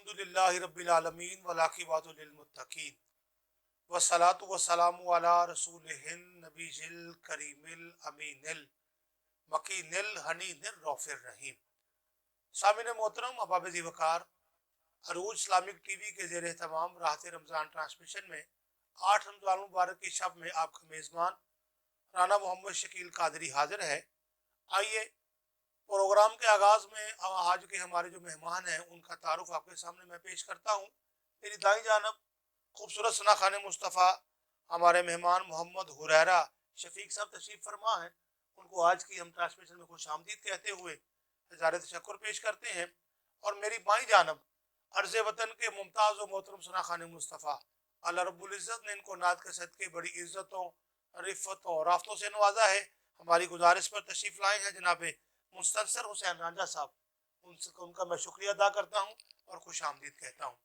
अल्हम्दुलिल्लाहि रब्बिल आलमीन वल आक़िबतु लिल मुत्तक़ीन वस्सलातु वस्सलामु अला रसूलिहिन नबीजिल करीमिल अमीनिल मकीनिल हनीनिर रौफिर रहीम। सामिन मोहतरम, अबाबिज़ वक़ार, अरूज इस्लामिक टीवी के ज़ेर तमाम राहत रमज़ान ट्रांसमिशन में 8 रमज़ान मुबारक की शब में आपका मेज़बान राना मोहम्मद शकील कादरी हाजिर है। आइए प्रोग्राम के आगाज़ में आज के हमारे जो मेहमान हैं उनका तारुफ आपके सामने मैं पेश करता हूँ। मेरी दाई जानब खूबसूरत सना खान मुस्तफ़ा हमारे मेहमान मोहम्मद हुरैरा शफीक साहब तशरीफ़ फरमा हैं। उनको आज की हम ट्रांसमिशन में खुश आमदीद कहते हुए इज़हार तशक्कुर पेश करते हैं। और मेरी बाई जानब अर्ज़ वतन के मुमताज़ व मोहतरम सना खान मुस्तफ़ा अल्लाह रब्बुल इज़्ज़त ने इनको नात के सदक़े बड़ी इज़्ज़तों, रिफ़्फ़तों और राफ़तों से नवाजा है। हमारी गुजारिश पर तशरीफ़ लाए हैं जनाब मुस्तनसर हुसैन रांझा साहब, उनका मैं शुक्रिया अदा करता हूँ और खुश आमदीद कहता हूँ।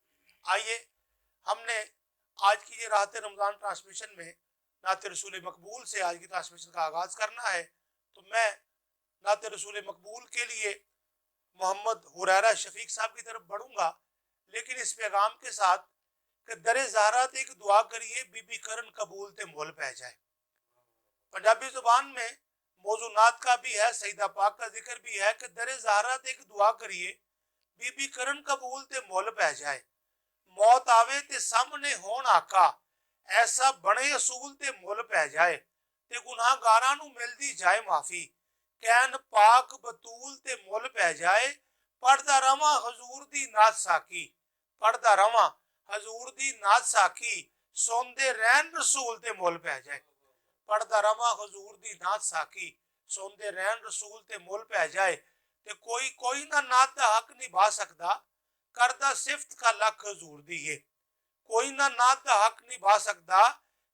आइए, हमने आज की ये राहत रमज़ान ट्रांसमिशन में नात रसूल मकबूल से आज की ट्रांसमिशन का आगाज़ करना है। तो मैं नात रसूल मकबूल के लिए मोहम्मद हुरैरा शफीक साहब की तरफ बढ़ूँगा, लेकिन इस पैगाम के साथ कि दरे ज़हरात एक दुआ करिए बीबी करन कबूल ते मोल पै जाए। पंजाबी ज़ुबान में मौजू नात का भी है, सईदा पाक का जिक्र भी है कि दरे ज़हरात एक दुआ करिए बीबी करन कबूल ते मोल पै जाए। मौत आवे ते सामने होण आका, ऐसा बने असूल ते मोल पै जाए। ते गुनाहगारां नू मिलदी जाए माफी, कैन पाक बतूल ते मोल पै जाए। पढ़दा रवां हजूर दी नात साकी, पढ़दा रवां हजूर दी नात साकी, सोंदे रहन रसूल ते मोल पै जाए। पढ़दा रवां हजूर दी नात साकी, सोंदे रहन रसूल ते मोल पै जाए। ते कोई ना नात दा हक निभा सकदा, करदा सिफत का लख हजूर दी है। कोई ना नात दा हक निभा सकदा,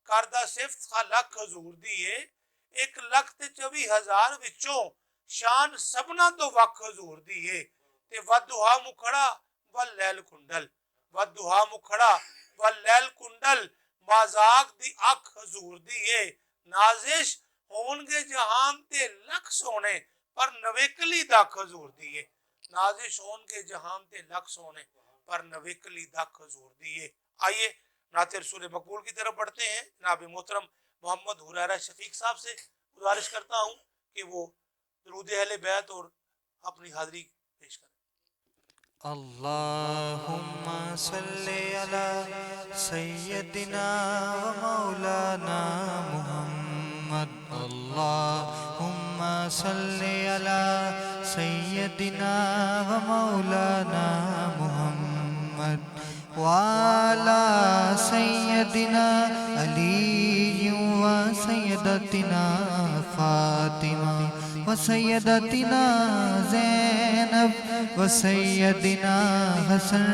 करदा सिफत का लख हजूर दी है। 1,24,000 विचों शान सबना तो वख हजूर दी है। ते वदुहा मुखड़ा वल लैल कुंडल, वदुहा मुखड़ा वल लैल कुंडल, माजाक दी अख हजूर दी है। नाजिश होणगे जहान ते लख सोने, पर नवेकली दख हजूर दी है। नाजिश होणगे जहान ते लख सोने, पर नवेकली दख हजूर दी है। आइए नात रसूल मकबूल की तरफ बढ़ते हैं। जनाब मोहतरम मोहम्मद हुरैरा शफीक साहब से गुजारिश करता हूँ कि वो दुरूद अहले बैत और अपनी हाज़िरी पेश करें। अल्लाहुम्मा सल्ली अला सय्यदिना व मौलाना मुहम्मद। अल्लाहुम्मा सल्ली अला सय्यदिना व मौलाना मुहम्मद वाला सय्यदिना अली व सय्यदतिना फातिमा व सय्यदतिना ज़ैनब व सय्यदिना हसन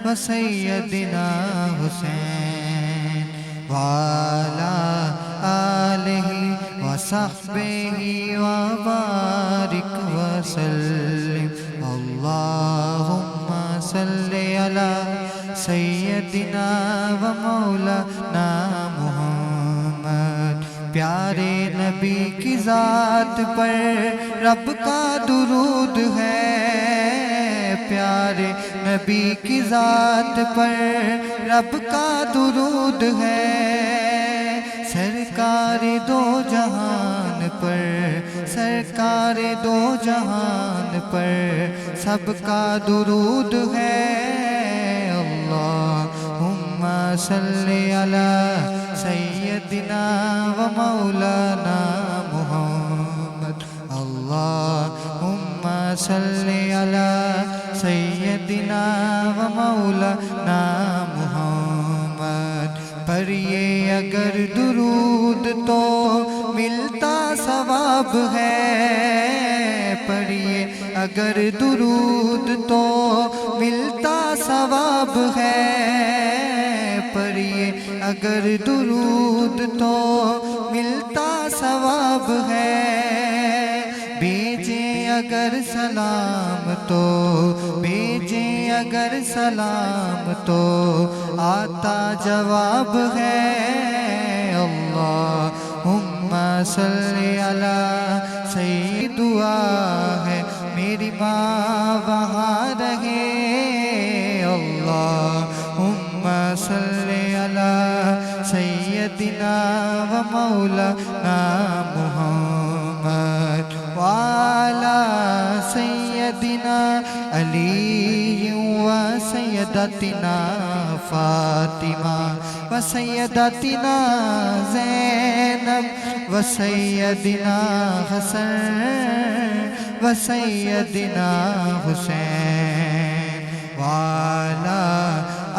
व सय्यदिना हुसैन वाला आलिहि व सहबिहि व बारिक व सल्लिम। अल्लाहुम्मा सल्ली अला सय्यदिना व मौलाना मुहम्मद। प्यारे नबी की ज़ात पर रब का दुरूद है, प्यारे नबी की ज़ात पर रब का दुरूद है। सरकार दो जहान पर, सरकार दो जहान पर सबका दुरूद है। अल्लाहुम्मा सल्ली अला सय्यदिना व मौलाना मुहम्मद। अल्लाहुम्मा सल्ली अला सय्यदिना व मौलाना मुहम्मद। पर ये अगर दुरूद तो मिलता सवाब है, पर ये अगर दुरूद तो मिलता सवाब है, पर ये अगर दुरूद तो मिलता सवाब है। भेजे अगर सलाम तो, भेजे अगर सलाम तो आता जवाब है। अल्लाहुम्मा सल्ली अला सय्यद दुआ है मेरी माँ वहाँ रहे, अल्लाहुम्मा सल्ली अला सय्यदिना व मौलाना मुहम्मद व अला सय्यदिना अली व सय्यदतिना फातिमा व सय्यदतिना ज़ैनब व सय्यदिना हसन व सय्यदिना हुसैन व अला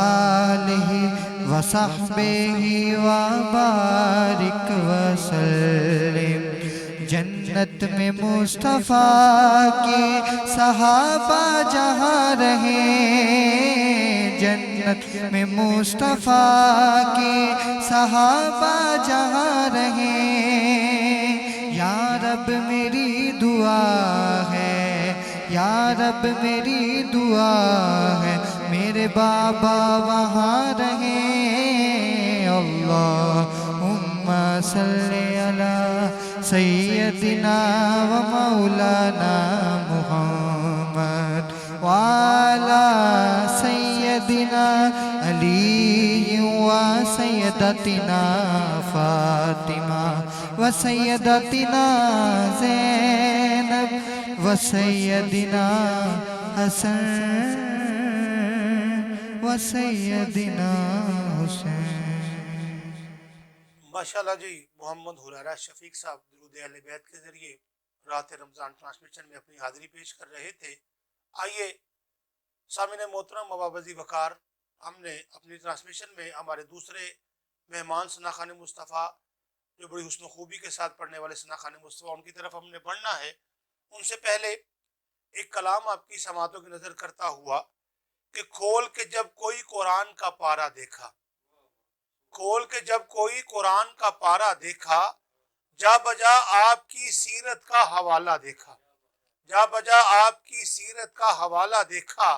आलिहि व सहबिहि व बारिक व सल्लिम। जन्नत में मुस्तफ़ा के सहाबा जहाँ रहे, जन्नत में मुस्तफ़ा के सहाबा जहाँ रहे, या रब मेरी दुआ है, या रब मेरी दुआ है, मेरे बाबा वहाँ रहे। अल्लाहुम्मा सल्ली अला सय्यदिना व मौलाना मुहम्मद व अला सय्यदिना अली व सय्यदतिना फातिमा व सय्यदतिना ज़ैनब व सय्यदिना हसन व सय्यदिना हुसैन। माशाल्लाह जी, मोहम्मद हुरैरा शफीक साहब दुरूद अहले बैत के जरिए रात रमज़ान ट्रांसमिशन में अपनी हाजिरी पेश कर रहे थे। आइए सामिन मोहतरम मवाबजी वकार, हमने अपनी ट्रांसमिशन में हमारे दूसरे मेहमान सनाखान मुस्तफ़ा जो बड़ी हुस्न खूबी के साथ पढ़ने वाले सनाखान मुस्तफ़ा, उनकी तरफ हमने बढ़ना है। उनसे पहले एक कलाम आपकी समातों की नज़र करता हुआ कि खोल के जब कोई कुरान का पारा देखा, खोल के जब कोई कुरान का पारा देखा, जा बजा आपकी सीरत का हवाला देखा, जा बजा आपकी सीरत का हवाला देखा,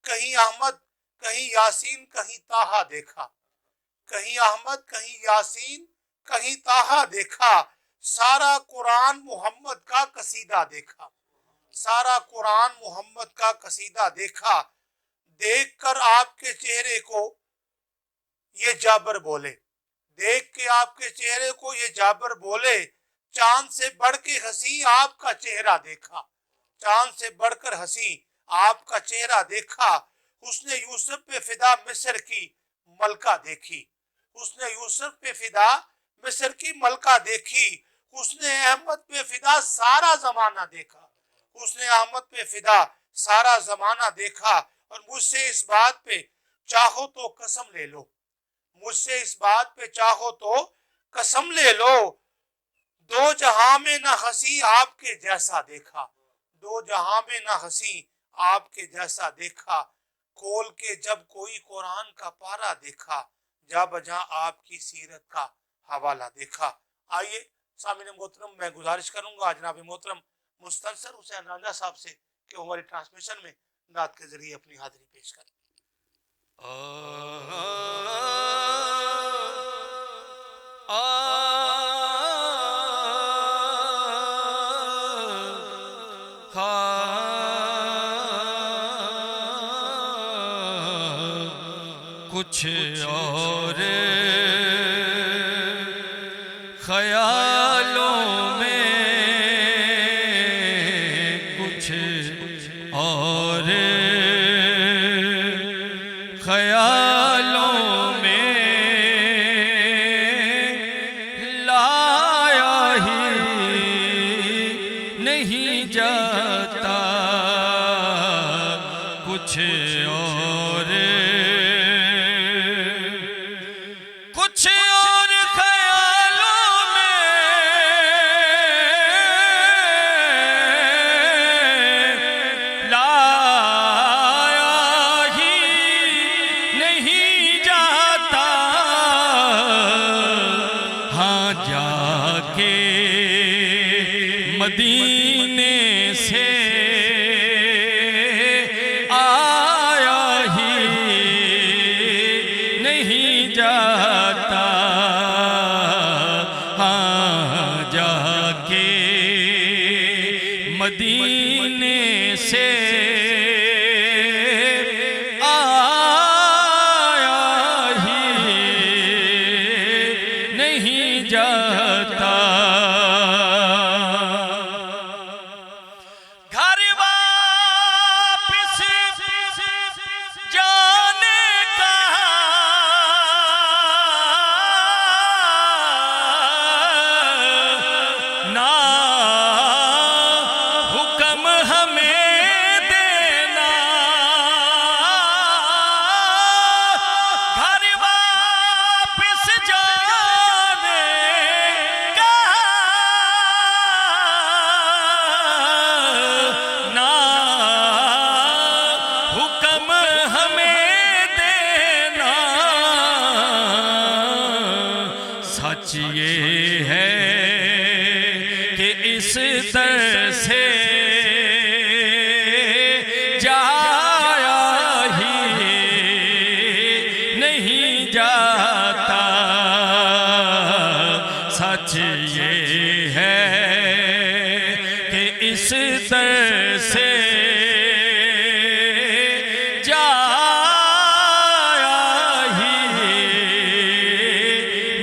कहीं अहमद कहीं यासीन कहीं ताहा देखा, कहीं अहमद कहीं यासीन कहीं ताहा देखा, सारा कुरान मोहम्मद का कसीदा देखा, सारा कुरान मोहम्मद का कसीदा देखा। देखकर आपके चेहरे को ये जाबर बोले, देख के आपके चेहरे को ये जाबर बोले, चांद से बढ़ के हंसी आपका चेहरा देखा, चांद से बढ़कर हंसी आपका चेहरा देखा। उसने यूसुफ पे फिदा मिस्र की मलका देखी, उसने यूसुफ पे फिदा मिस्र की मलका देखी, उसने अहमद पे फिदा सारा जमाना देखा, उसने अहमद पे फिदा सारा जमाना देखा। और मुझसे इस बात पे चाहो तो कसम ले लो, मुझसे इस बात पे चाहो तो कसम ले लो, दो जहां में न हंसी आपके जैसा देखा, दो जहां में न हंसी आपके जैसा देखा। खोल के जब कोई कुरान का पारा देखा, जा बजा आपकी सीरत का हवाला देखा। आइए सामिन मोहतरम, मैं गुजारिश करूंगा जनाब मोहतरम मुस्तनसर हुसैन रांझा साहब से कि वो हमारी ट्रांसमिशन में नात के जरिए अपनी हाजिरी पेश करें। कुछ और ख्यालों में, कुछ और ख्यालों में लाया ही नहीं जाता, कुछ और ख्यालों में लाया ही नहीं जाता। हाँ जाके मदीने से आया ही तुम हमें देना। सच ये है कि इस दर से जाया ही नहीं जाता। सच ये है कि इस दर से जाया ही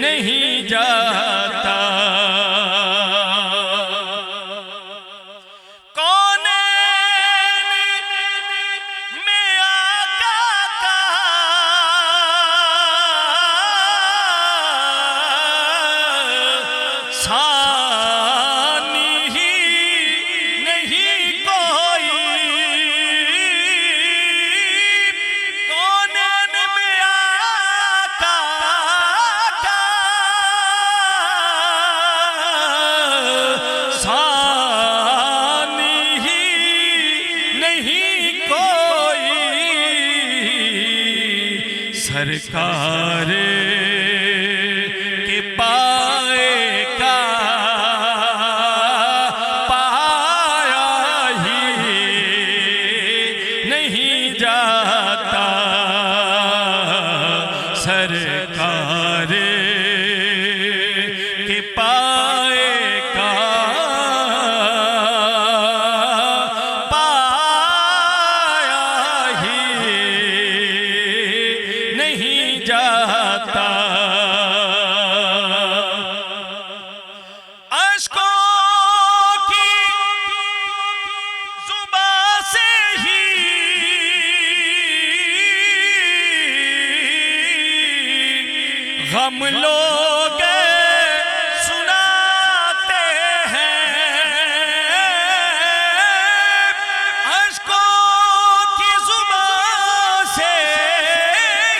नहीं जाता। सरकार के पाए का पाया ही नहीं जाता। सरकार के पाए का पाया ही नहीं जाता। अश्कों की जुबां से ही गम लोग सुनाते हैं। अश्कों की जुबां से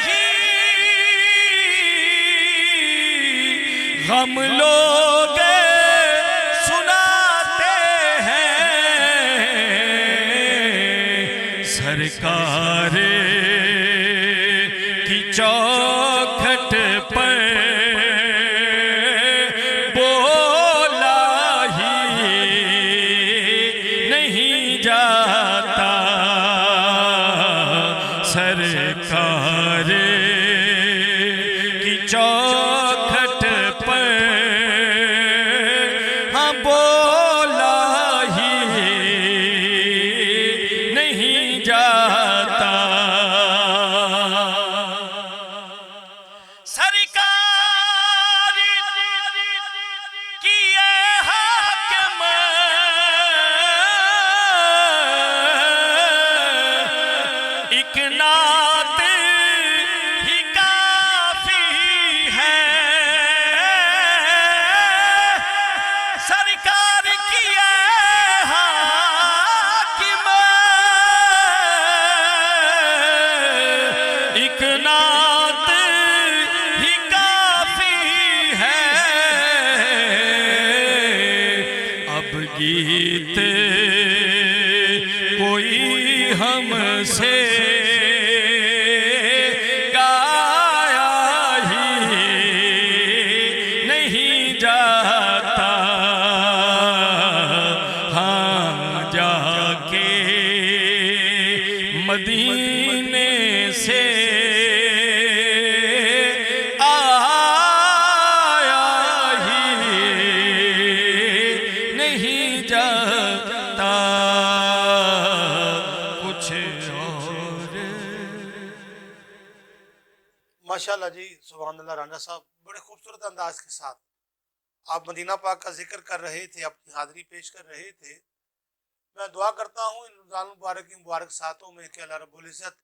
ही गम लोग सुनाते हैं। सरकार की चौखट पर बोला ही नहीं जाता। सरकार की चौखट पर हाँ बोला ही नहीं जाता। सरकार की ये हाकिम एक नात ही काफी है। सरकार की ये हाकिम एक नात ही काफी है। अब गीत कोई हमसे गाया ही नहीं जाता। हाँ जाके मदीने से आया ही नहीं जाता। कुछ और माशाल्लाह जी, सुभान अल्लाह। राना साहब बड़े खूबसूरत अंदाज के साथ आप मदीना पाक का जिक्र कर रहे थे, अपनी हाजिरी पेश कर रहे थे। मैं दुआ करता हूँ इन रमज़ान मुबारक की मुबारक सातों में कि अल्लाह रब्बुल इज़्ज़त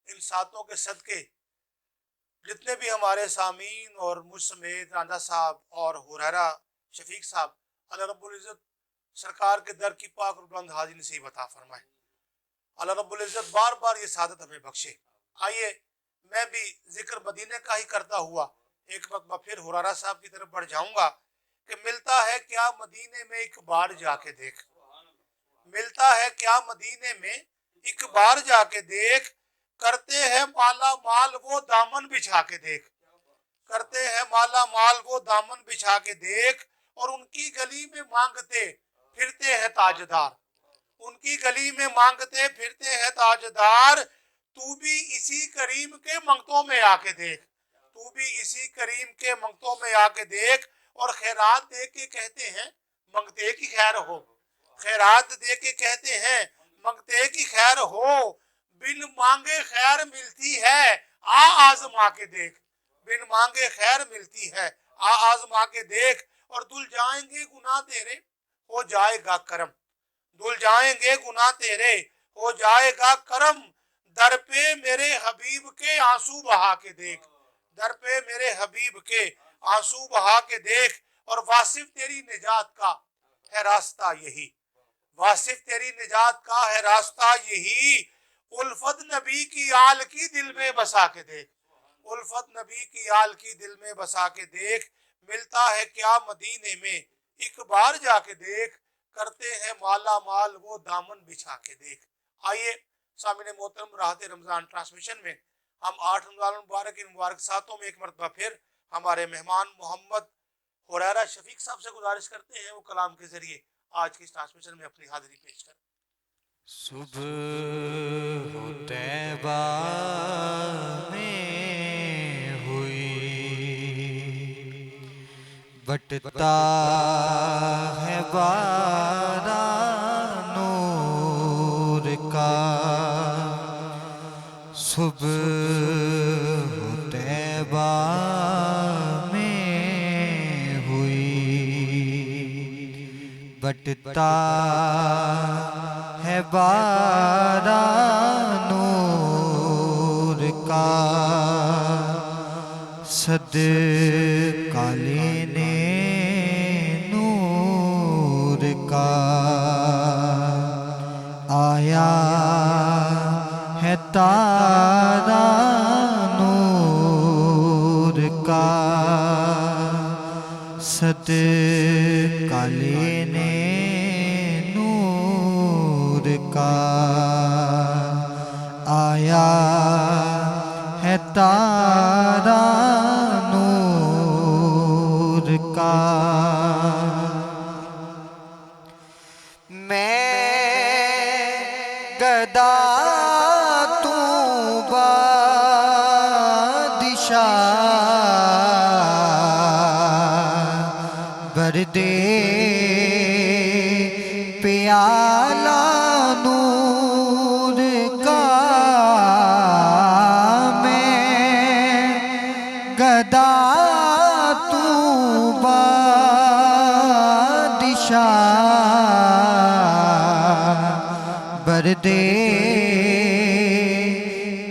इन सातों के सदके जितने भी हमारे सामीन और मुझ समेत राना साहब और हुरैरा शफीक साहब, अल्लाह रब्बुल इज़्ज़त सरकार के दर की पाक और बुलंद हाज़िरी नसीब अता फरमाए। अल्लाह रब्बुल इज़्ज़त बार बार ये सादत हमें बख्शे। आइए मैं भी जिक्र मदीने का ही करता हुआ एक मरतबा फिर हुरैरा साहब की तरफ बढ़ जाऊंगा कि मिलता है क्या मदीने में एक बार जाके देख। मिलता है क्या मदीने में एक बार जाके देख, करते हैं माला माल वो दामन बिछा के देख, करते हैं माला माल वो दामन बिछा के देख, और उनकी गली में मांगते फिरते हैं ताजदार, उनकी गली में मांगते फिरते हैं ताजदार। तू भी इसी करीम के मंगतों में आके देख, तू भी इसी करीम के मंगतों में आके देख। और खैरात दे के कहते हैं मंगते की खैर हो, खैरात दे के कहते हैं मंगते की खैर हो। बिन मांगे खैर मिलती है, आ आजमा के देख, बिन मांगे खैर मिलती है, आ आजमा के देख। और धुल जाएंगे गुनाह तेरे, हो जाएगा करम, धुल जाएंगे गुनाह तेरे, हो जाएगा करम। दर पे मेरे हबीब के आंसू बहा के देख, दर पे मेरे हबीब के आंसू बहा के देख। और वासिफ तेरी निजात का है रास्ता यही, वासिफ तेरी निजात का है रास्ता यही। उल्फत नबी की आल की दिल में बसा के देख, उल्फत नबी की आल की दिल में बसा के देख। मिलता है क्या मदीने में, एक बार जाके देख, करते हैं माला माल वो दामन बिछा के देख। आइए सामने मोहतरम राहत रमजान ट्रांसमिशन में हम 8 रमजान मुबारक इन मुबारक सातों में एक मरतबा फिर हमारे मेहमान मोहम्मद हुरैरा शफीक साहब से गुजारिश करते हैं वो कलाम के जरिए आज की इस ट्रांसमिशन में अपनी हाजिरी पेश करें। सुबह हो तैबा में हुई, बटता है बारा नूर का। सुबह हो तैबा में हुई, बटता है बारा नूर का। सदका लेने नूर का आया है तारा नूर का। सदका लेने नूर का आया है तारा नूर का। मैं गदा तू बादशाह, बर दे प्याला नूर का। मैं गदा तू बादशाह, बर दे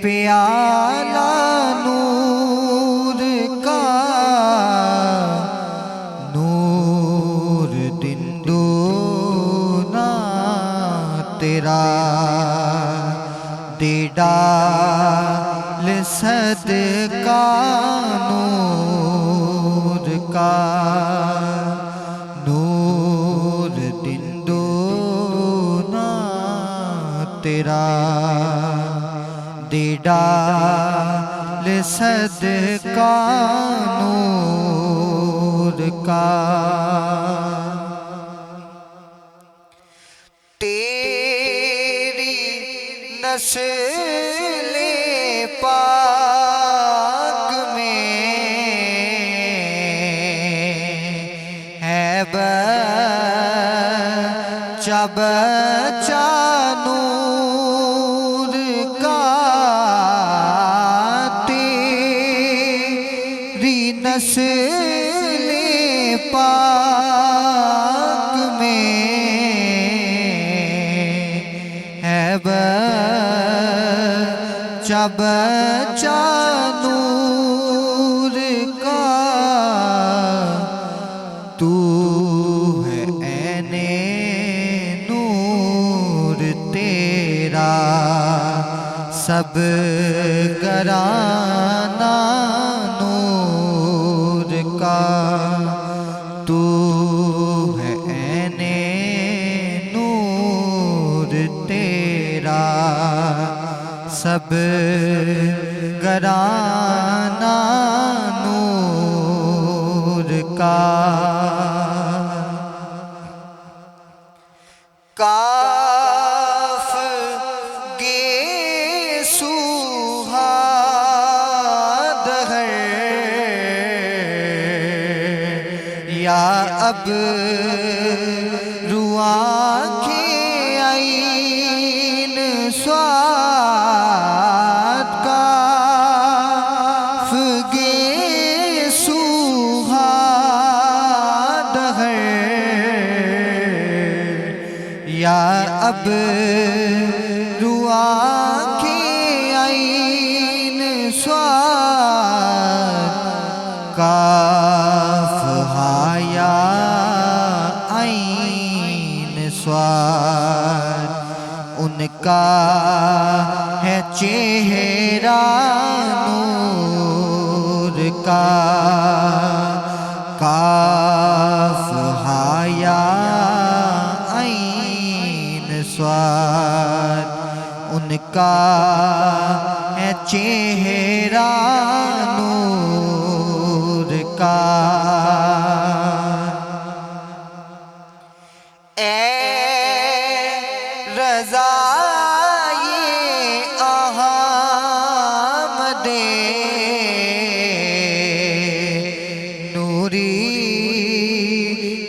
प्याला नूर का। नूर दिन दूना तेरा दे डाल सदका नूर का। नूर दिन दूना तेरा दे डाल सदका नूर का। तेरी नस्ले पाक में है बच्चा बच्चा नूर का। तेरी नस्ले पाक में है बच्चा बच्चा नूर का। तू है ऐने नूर तेरा सब घराना नूर का। तू है ऐने नूर तेरा सब सब घराना नूर का, काफ गे सुहाद है या अब रुआ के आईन स्वाद का, फगे सुहाद है या अब रुआ के आईन स्वाद, काफ हाया आईन स्वाद, उनका है चेहरा नूर का, काफ हाया आईन स्वाद, उनका है चेहरा नूर का। रज़ाए अहमदे नूरी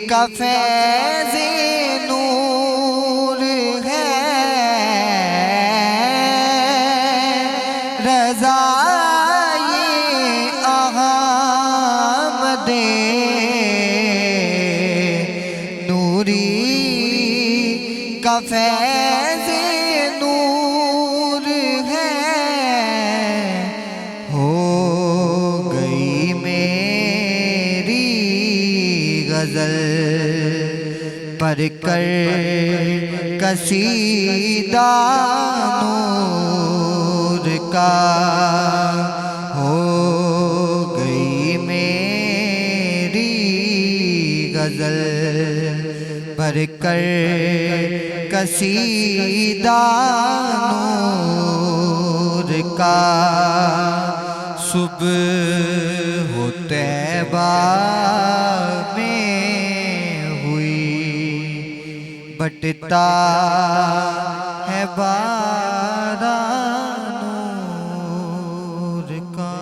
का फैज़े नूर है, रज़ाए अहमदे नूरी का फैज़े नूर है, हो गई मेरी गज़ल पर कर कसीदा नूर का, हो गई मेरी गज़ल पर कर कसीदा नूर का। सुबह हो तैबा में हुई बटता है बारां नूर का।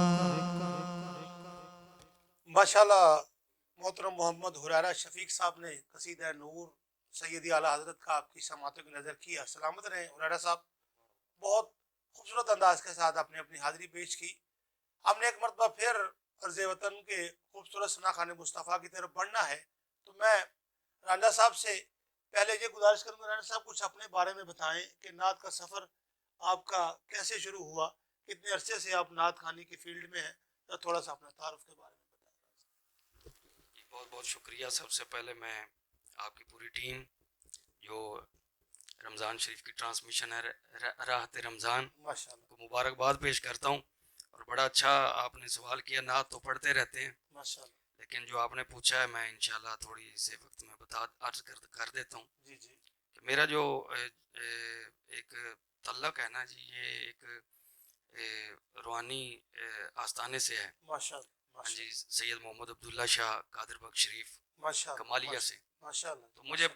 माशाल्लाह मोहतरम मोहम्मद हुरैरा शफीक साहब ने कसीदा नूर सैयदी आला हजरत का आपकी समातों की नज़र किया। सलामत रहें हुरैरा साहब, बहुत खूबसूरत अंदाज के साथ आपने अपनी हाजिरी पेश की। हमने एक मरतबा फिर अर्ज़ वतन के खूबसूरत सनाखाने मुस्तफ़ा की तरफ बढ़ना है, तो मैं राना साहब से पहले ये गुजारिश करूँगा, राना साहब कुछ अपने बारे में बताएं कि नात का सफ़र आपका कैसे शुरू हुआ, कितने अरसे से आप नात खानी की फील्ड में हैं, तो थोड़ा सा अपना तारुफ के बारे में बताएं। बहुत बहुत शुक्रिया। सबसे पहले मैं आपकी पूरी टीम जो रमज़ान शरीफ की ट्रांसमिशन है राहत रमज़ान माशाल्लाह को मुबारकबाद पेश करता हूँ। और बड़ा अच्छा आपने सवाल किया। नात तो पढ़ते रहते हैं, माशाल्लाह, लेकिन जो आपने पूछा है मैं इंशाल्लाह थोड़ी से वक्त में अर्ज कर देता हूँ जी जी, कि मेरा जो एक तल्लक है ना जी, ये एक रूहानी आस्थाने से है। माशाल्लाह, हाँ जी, सैयद मोहम्मद अब्दुल्ला शाह कादिर बख्श शरीफ माशाल्लाह, कमालिया से। माशाल्लाह, तो मुझे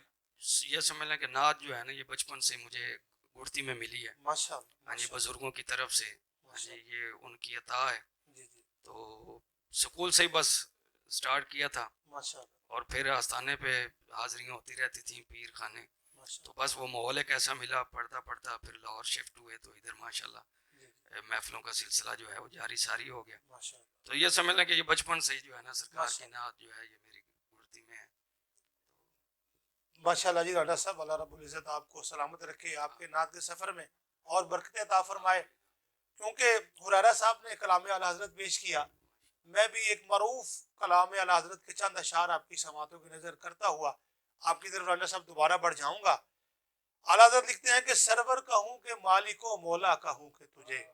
ये समझ लें कि नात जो है ना, ये बचपन से मुझे गुड़ती में मिली है। माशाल्लाह, हाँ जी, बुजुर्गों की तरफ से। हाँ जी, ये उनकी अता है। जी जी, तो स्कूल से ही बस स्टार्ट किया था, माशाल्लाह, और फिर आस्थाने पे हाजिरियाँ होती रहती थी, पीर खाने। तो माशाल्लाह, बस वो माहौल एक ऐसा मिला, पढ़ता पढ़ता फिर लाहौर शिफ्ट हुए, तो इधर माशाल्लाह जी जी, महफिलों का सिलसिला जो है वो जारी सारी हो गया। माशाल्लाह, तो ये समझ लें कि ये बचपन से ही जो है ना, सरकार की माशाल्लाह। नात जो है ये मेरी गुड़ती में है। माशाल्लाह जी, राना साहब, अल्लाह रब्बुल इज़्ज़त आपको सलामत रखे, आपके नात के सफ़र में और बरकतें अता फरमाए। क्योंकि हुरैरा साहब ने कलाम आला हज़रत पेश किया, मैं भी एक मरूफ कलाम आला हज़रत के चंद अशार आपकी समातों की नज़र करता हुआ आपकी तरफ राना साहब दोबारा बढ़ जाऊंगा। आला हज़रत लिखते हैं कि सरवर कहूँ के मालिको मौला कहूँ के तुझे,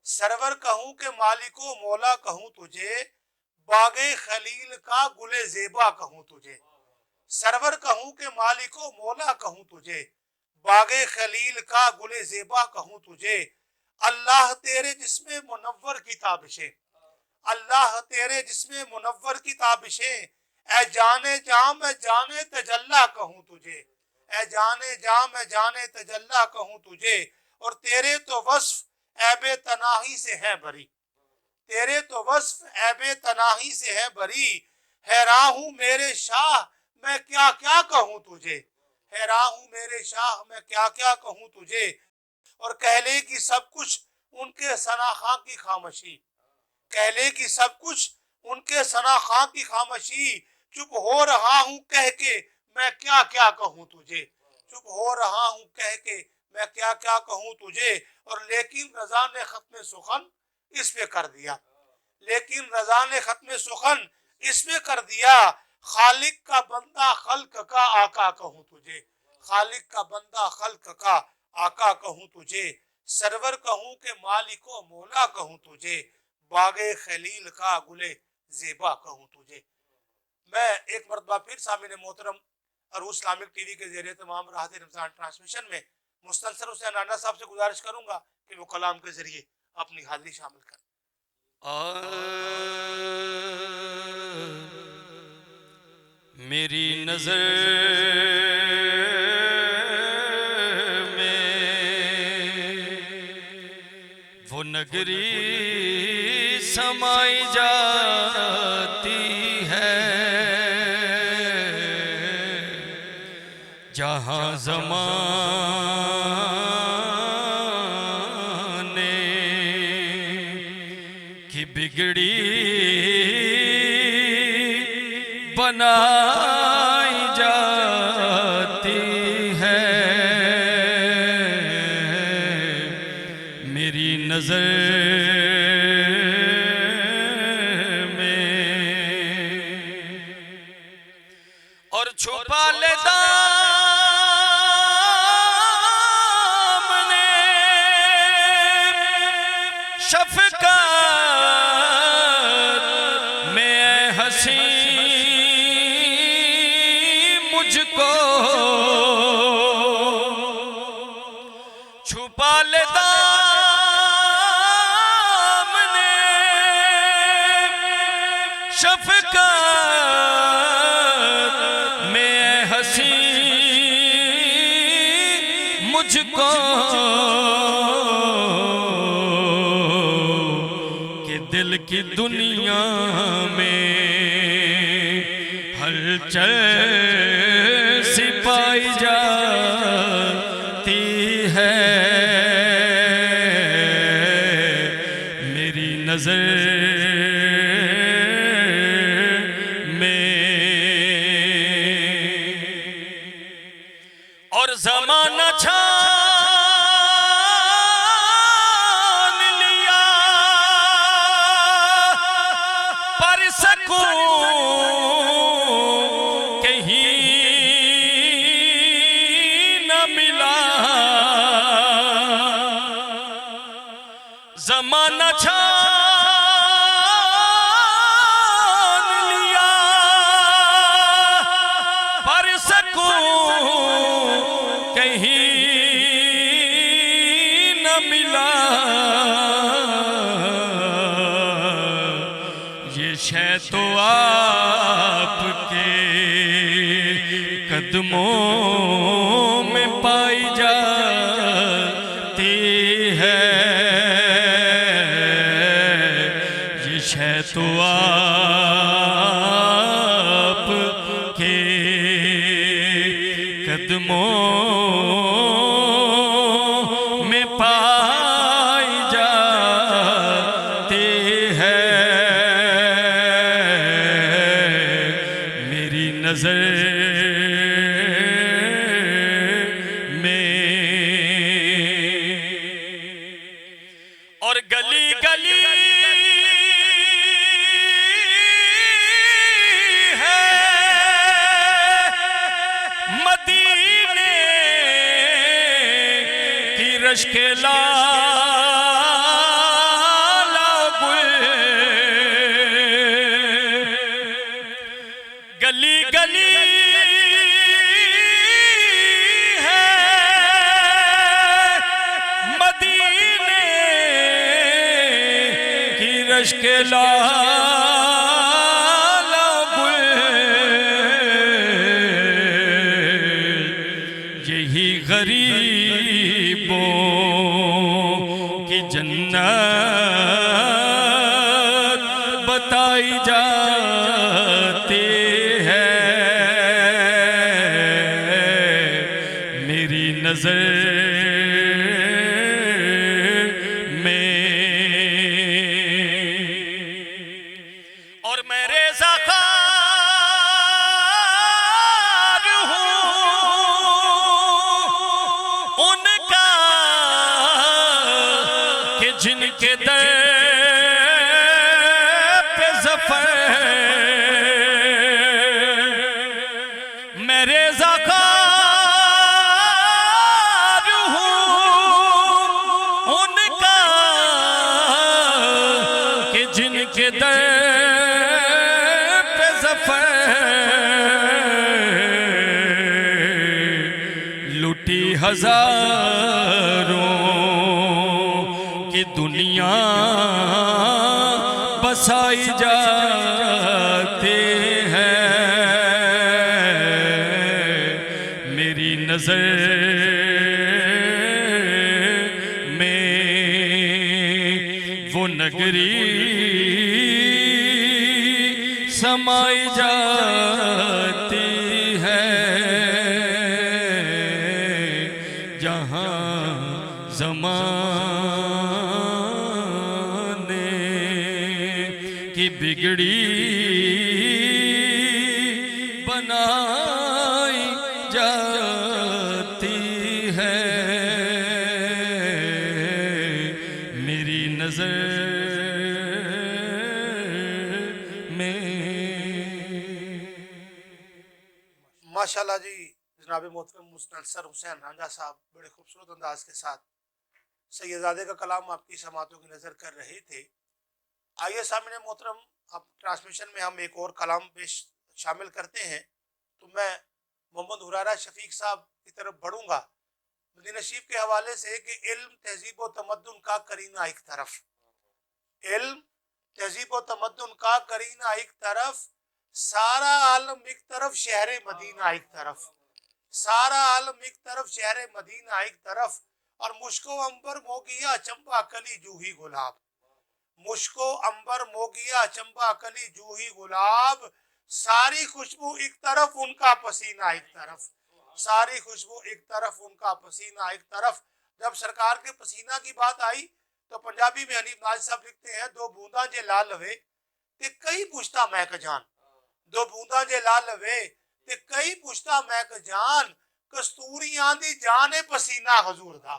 सरवर कहूँ के मालिको मौला कहूँ तुझे, बागे खलील का गुले ज़ेबा कहूँ तुझे। सरवर कहूँ के मालिको मौला कहूँ तुझे, बागे खलील का गुले ज़ेबा कहूँ तुझे, अल्लाह तेरे जिस्मे मुनव्वर की ताबिशें, अल्लाह तेरे जिस्मे मुनव्वर की ताबिशें, ऐ जाने जा मैं जाने तजल्ला कहूँ तुझे, ऐ जाने जा मैं जाने तजल्ला कहूँ तुझे। और तेरे तो वस्फ ऐबे तनाही से है बरी, तेरे तो वस्फ ऐबे तनाही से है बरी। हैरान हूँ मेरे शाह मैं क्या क्या कहूँ तुझे, हैरान हूँ मेरे शाह मैं क्या क्या कहूँ तुझे। और कहले कि सब कुछ उनके सना खां की खामोशी, कहले कि सब कुछ उनके सना खां की खामोशी। चुप हो रहा हूँ कह के मैं क्या क्या कहूँ तुझे, चुप हो रहा हूँ कह के मैं क्या क्या कहूँ तुझे। और लेकिन रजा ने खत्म सुखन इस पे कर दिया, लेकिन रजा ने खत्म सुखन इस पे कर दिया। खालिक का बंदा खल्क का आका कहूँ तुझे, खालिक का बंदा खल्क का आका कहूँ तुझे। सरवर कहूँ के मालिको मौला कहूँ तुझे, बागे खलील का गुले जेबा कहूँ तुझे। मैं एक मरतबा फिर सामिन मोहतरम अरूज इस्लामिक टीवी के ज़रिए तमाम राहत रमज़ान ट्रांसमिशन में मुस्तनसर हुसैन नाना साहब से गुजारिश करूंगा कि वो कलाम के जरिए अपनी हाजिरी शामिल करें। मेरी नजर में वो नगरी समाई जाती है जहाँ ज़माने की बिगड़ी बनाई जाती है। मेरी नजर में और छुपा ले दामने शफ़क़त में हंसी मुझको छुपा ले दामने शफ़क़त में हंसी मुझको कि दिल की दुनिया में हलचल सिपाई जाती है। मेरी नजर में और ज़माना छान लिया पर सकूं ज़माना छान लिया पर सकूं कहीं न मिला। ये शय तो आपके कदमों में पाई जाती है। तो आपके कदमों में पाई जाती है। मेरी नजर में और गली गली के लाला गुल गली गली है मदीने रश्क लाला गुल यही गरीबों की जन्नत बताई जाती है। मेरी नजर में और मैं रेज़ाकार हूँ उनका कि जिनके दर पे ज़फ़र मैं रेज़ाकार हूँ उनका कि जिनके दर पे ज़फ़र लुटी हजारों की दुनिया बसाई जाती है। मेरी नजर में वो नगरी समाई जाती है जहाँ ज़माने की बिगड़ी बनाई जाती है। मेरी नजर में माशाल्लाह जी, जनाब मोहतरम मुस्तनसर हुसैन रांझा साहब बड़े खूबसूरत अंदाज के साथ सैयदजादे का कलाम आपकी समातों की नज़र कर रहे थे। आइए सामने मोहतरम, अब ट्रांसमिशन में हम एक और कलाम पेश शामिल करते हैं। तो मैं मोहम्मद हुरारा शफीक साहब की तरफ बढ़ूंगा मदीना शरीफ के हवाले से कि इल्म तहजीब व तमद्दुन का करीना एक तरफ, इल्म तहजीब व तमद्दुन का करीना एक तरफ, सारा आलम एक तरफ शहर मदीना एक तरफ, सारा आलम एक तरफ शहर मदीना एक तरफ, और मुश्को अंबर मोगिया चंपा कली जूही गुलाब, मुश्को अंबर मोगिया चंपा कली जूही गुलाब, सारी खुशबू एक तरफ उनका पसीना एक तरफ, सारी खुशबू एक तरफ उनका पसीना एक तरफ। जब सरकार के पसीना की बात आई तो पंजाबी में हनीफ नाज साहब लिखते हैं, दो बूंदा जे लाल वे ते कई पुश्ता महक जान, दो बूंदा जे लाल वे ते कई पुश्ता महक जान, कस्तूरियां दी जान ए पसीना हजूर दा,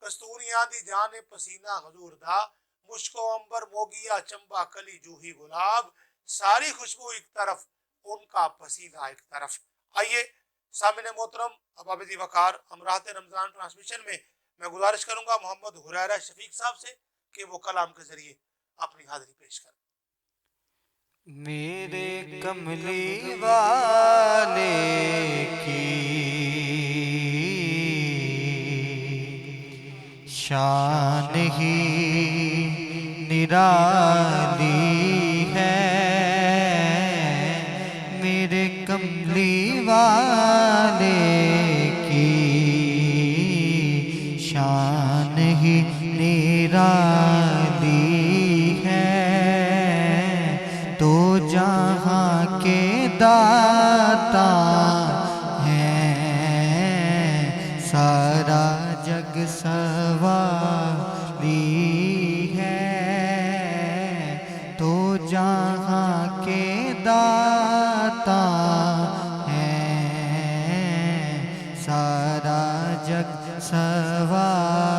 कस्तूरियां दी जान ए पसीना हजूर दा, मुश्को अंबर मोगिया चंबा कली जूही गुलाब, सारी खुशबू एक तरफ उनका पसीना एक तरफ। आइए सामने मोहतरम अबाबिदी वकार हमरात रमजान ट्रांसमिशन में मैं गुजारिश करूंगा मोहम्मद हुरैरा शफीक साहब से कि वो कलाम के जरिए अपनी हाजिरी पेश करें। मेरे कमली वाले की शान ही निराली है, मेरे कमली वाले की शान ही निराली है, तो जहाँ के दाता हैं सारा जग सवाली है, तो जहाँ के दाता हैं सारा जग सवाली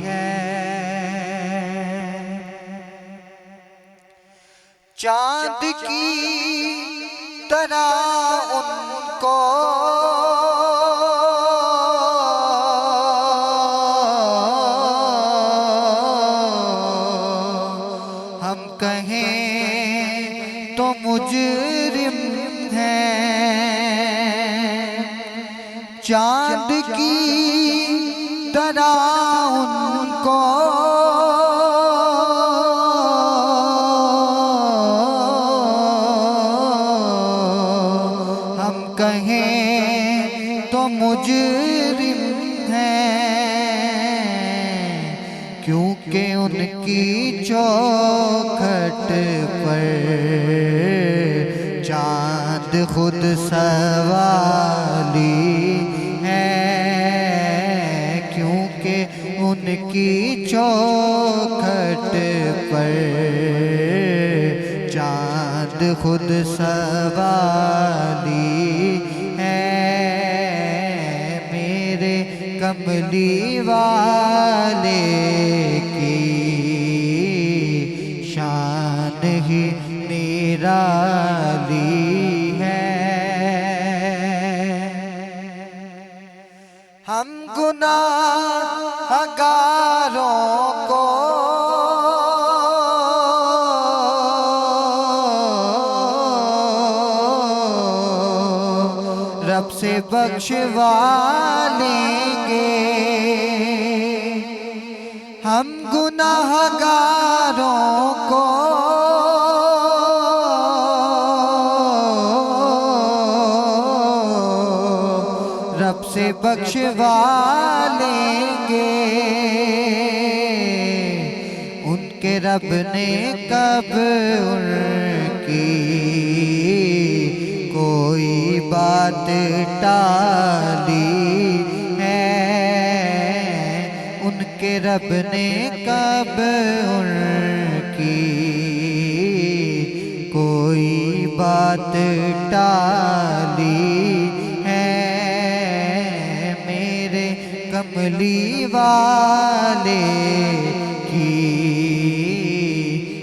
है। चांद की तरह उनको हम कहें तो मुजरिम हैं, चांद की तरह उनको कहें तो मुजरिम हैं, क्योंकि उनकी चौखट पर चांद खुद सवाली है, क्योंकि उनकी चौखट पर चांद खुद सवाली है। मेरे कमली वाले की शान ही निराली है। हम गुनाहगारों को रब से बख्शवा लेंगे, हम गुनाहगारों को रब से बख्शवा लेंगे। उनके रब ने कब उनकी कोई बात टाली है, उनके रब ने कब उनकी कोई बात टाली है। मेरे कमली वाले की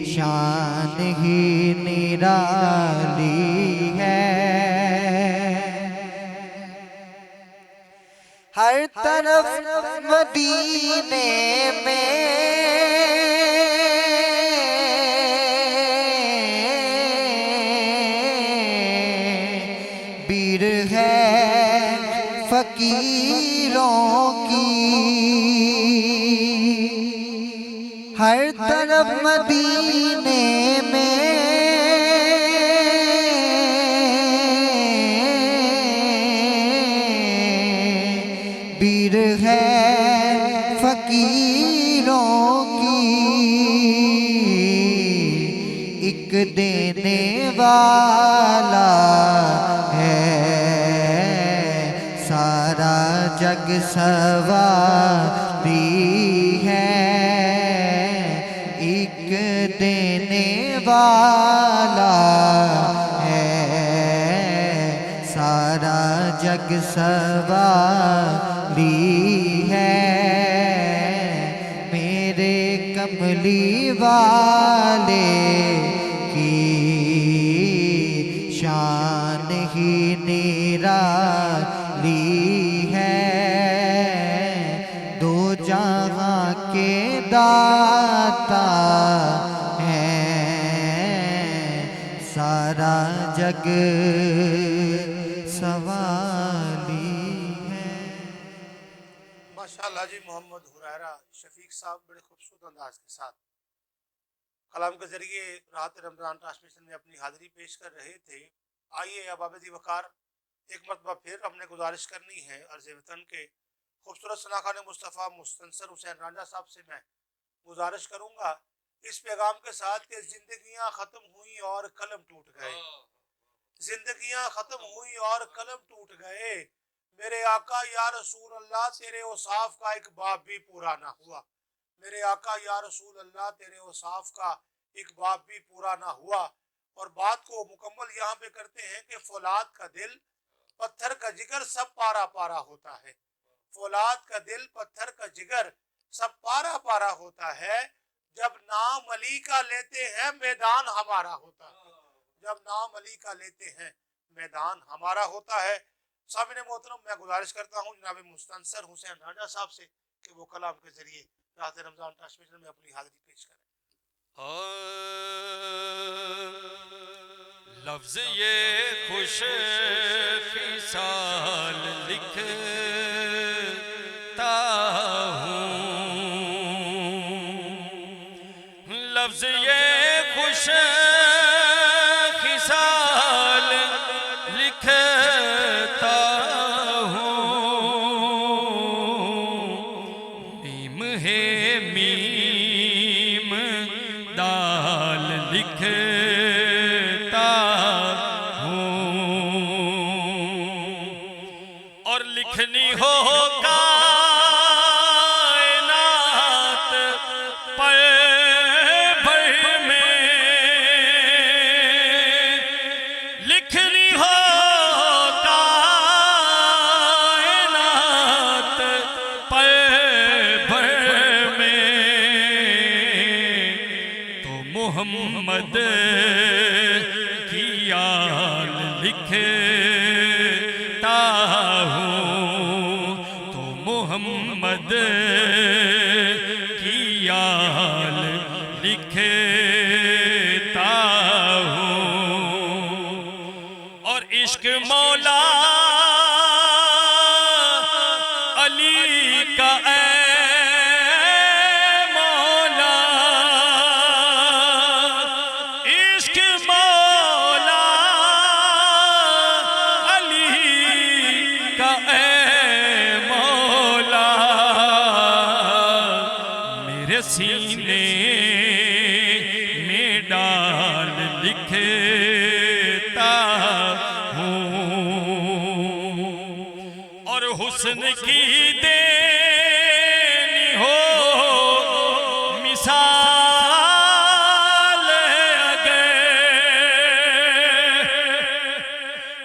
शान ही निराली है। हर तरफ मदीने में बीर है फकीरों की, हर तरफ मदीने में बीर है फकीरों की। एक देने वाला है सारा जग सवारी है, एक देने वाला है सारा जग सवारी है। मेरे कमली वाले की शान ही निराली है। दो जहां के दाता सारा जग सवाली है। माशाअल्लाह जी, मोहम्मद हुरैरा शफीक साहब बड़े खूबसूरत अंदाज के साथ कलाम के जरिए राहत रमज़ान ट्रांसमिशन में अपनी हाजिरी पेश कर रहे थे। आइए अब आबदी वकार एक मरतबा फिर हमने गुजारिश करनी है अर्ज़ वतन के खूबसूरत सनाखान मुस्तफ़ा मुस्तनसर हुसैन रांझा साहब से मैं गुजारिश करूँगा इस पैगाम के साथ कि जिंदगियां ख़त्म हुई और कलम टूट गए, जिंदगियां ख़त्म हुई और कलम टूट गए। मेरे आका या रसूल अल्लाह तेरे औसाफ का एक बाब भी पूरा ना हुआ। मेरे आका या रसूल अल्लाह तेरे औसाफ का एक बाब भी पूरा ना हुआ। और बात को मुकम्मल यहाँ पे करते हैं कि फौलाद का दिल पत्थर का जिगर सब पारा पारा होता है। फौलाद का दिल पत्थर का जिगर सब पारा पारा होता है। जब नाम अली का लेते हैं मैदान हमारा होता है, जब नाम अली का लेते हैं मैदान हमारा होता है। सामने मोहतरम मैं गुजारिश करता हूँ जनाब मुस्तनसर हुसैन रांझा साहब से कि वो कलाम के जरिए रात रमज़ान ट्रांसमिशन में अपनी हाजिरी पेश करें। लफ्ज़ ये खुश फिसाल लिखता हूँ, लफ्ज़ ये खुश खिसाल लिखता दाल लिखता हूँ और लिखनी हो कायनात पल भर में, लिखनी हो कायनात पल भर में, तो मोहम्मद की याद लिखता हूँ, तो मोहम्मद की याद लिखता हूँ। और इश्क मौला अली का ऐ मौला, इश्क मौला अली का ऐ मौला, मेरे सीने में डाल लिखता हूँ। और हुस्न की देनी हो मिसाल अगर,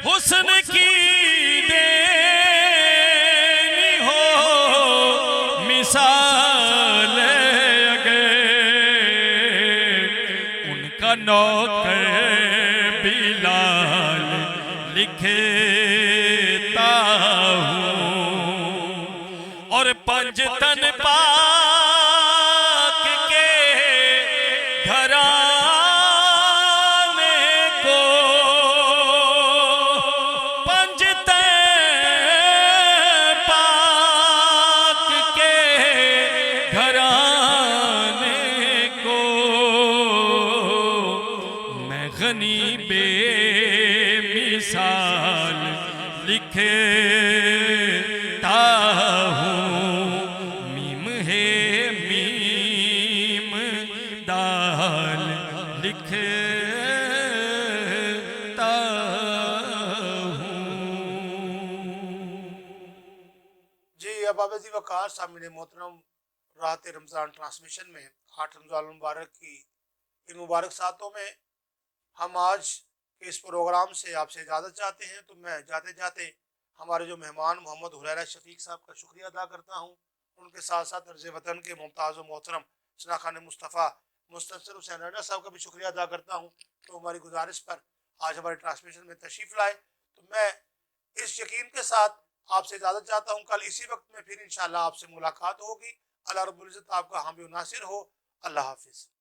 हुस्न की देनी हो मिसाल अगर, उनका नौकर बिलाल लिखता हूँ। और पंजतन पाक के घराने को, पंजतन पाक के घराने को, मैं गनी बेमिसाल लिखता हूँ। मीम है मीम दाल लिखता हूँ। जी अब आबदी वकार सामने मोहतरम राहत रमज़ान ट्रांसमिशन में 8 रमज़ान मुबारक की इन मुबारक सातों में हम आज के इस प्रोग्राम से आपसे इजाज़त चाहते हैं। तो मैं जाते जाते हमारे जो मेहमान मोहम्मद हुरैरा शफीक साहब का शुक्रिया अदा करता हूँ। उनके साथ साथ अर्ज़ वतन के मुमताज़ मोहतरम सना खान मुस्तफ़ा मुस्तनसिर हुसैन रना साहब का भी शुक्रिया अदा करता हूँ। तो हमारी गुजारिश पर आज हमारे ट्रांसमिशन में तशरीफ़ लाए। तो मैं इस यकीन के साथ आपसे इजाज़त चाहता हूँ, कल इसी वक्त में फिर इंशाअल्लाह आपसे मुलाकात होगी। अल्लाह रब्बुल इज़्ज़त आपका हामी व नासिर हो। अल्लाह हाफिज़।